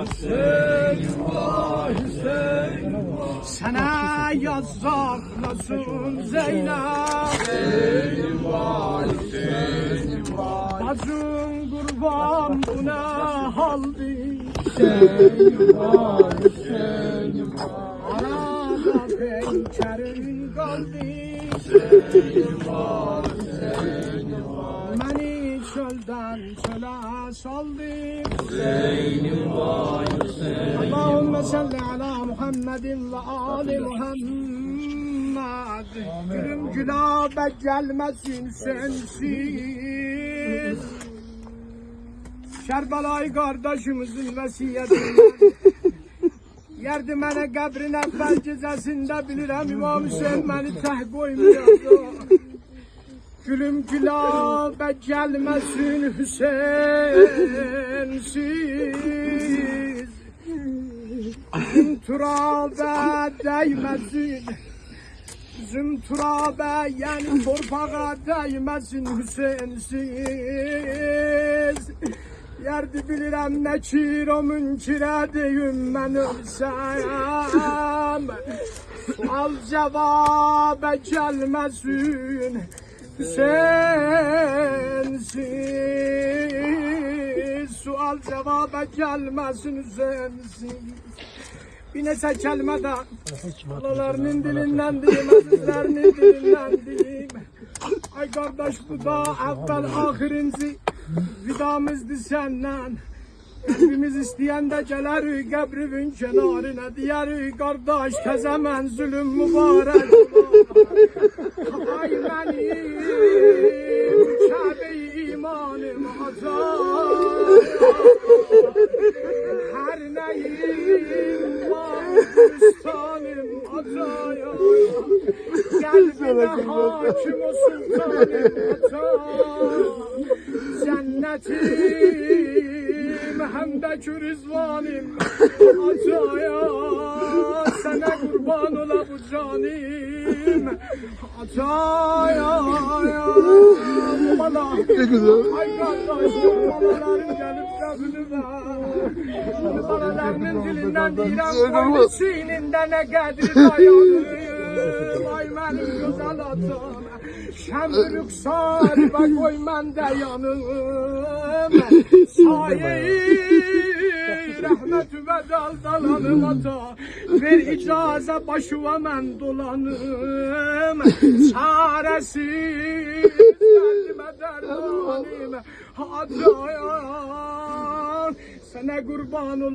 Hüseyin var, Hüseyin var. Sana yazıklasın Zeynep. Hüseyin var, Hüseyin var. Bacım kurban buna haldi. Hüseyin var, Hüseyin var. Arada pençerin kaldı. Hüseyin var, Hüseyin var. Beni çölden çöle saldı. Hüseyin var, Hüseyin var. Allahümme salli ala Muhammedin ve ali Muhammed. Gülüm gülabe gelmesin sensiz. Şerbalay kardeşimizin vesiyetinden yerdi mənə qəbrin əvvəl gecəsində bilirəm İmam Hüseyin məni təh qoymuyordu. Gülüm gülabə gəlməsin Hüseyinsiz. Üzüm turabə dəyməsin. Üzüm turabə yəni torpağa dəyməsin Hüseyinsiz. Yerdi bilirəm nəkir o münkirə deyim mən ölsəm. Sual cevabə gəlməsin Hüseyinsiz. Sual cevabə gəlməsin Hüseyinsiz. Bir neçə kəlmə də alalarının dilindən deyim, əzizlərinin dilindən deyim. Ay kardeş bu da evvel ahirinci vidamızdı senden. Kalbimiz isteyen de gelir qəbrivin kenarına. Diyər kardeş teze menzülüm mübarek. Ay benim Kabe-i imanım azar. Her neyim var Gülistanım azar. Kalbine hakim o sultanım azar. Cennetim hem de rızvanım acaya. Sana kurban ola bu canim acaya. Bana ay kardeş babalarım gelip kabulüme. Babalarının dilinden direm koyduğununda ne kadri dayanır. Ay benim güzel atam. Şemrük sarba koy mən də yanım. Sayeyi rəhmət və daldalanım ata. Ver icazə başıva mən dolanım. Çarəsiz qəlbimə dərmanım. Hacaya sənə qurban ol.